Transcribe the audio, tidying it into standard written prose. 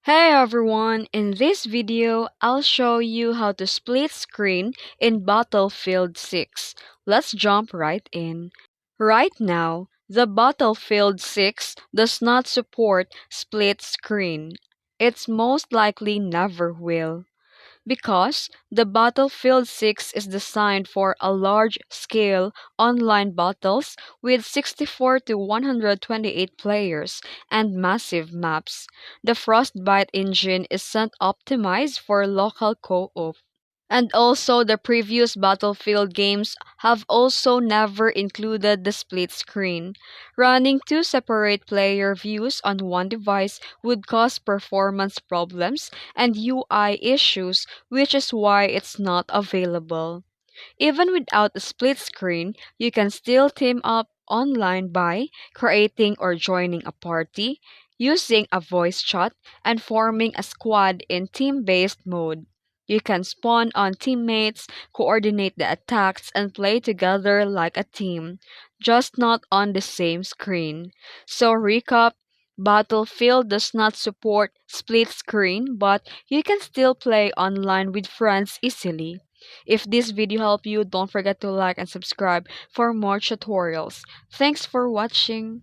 Hey everyone, in this video, I'll show you how to split screen in Battlefield 6. Let's jump right in. Right now, the Battlefield 6 does not support split screen. It's most likely never will. Because the Battlefield 6 is designed for a large scale online battles with 64 to 128 players and massive maps. The Frostbite engine isn't optimized for local co-op. And also, the previous Battlefield games have also never included the split screen. Running two separate player views on one device would cause performance problems and UI issues, which is why it's not available. Even without a split screen, you can still team up online by creating or joining a party, using a voice chat, and forming a squad in team based mode. You can spawn on teammates, coordinate the attacks, and play together like a team, just not on the same screen. So, recap. Battlefield does not support split screen, but you can still play online with friends easily. If this video helped you, don't forget to like and subscribe for more tutorials. Thanks for watching.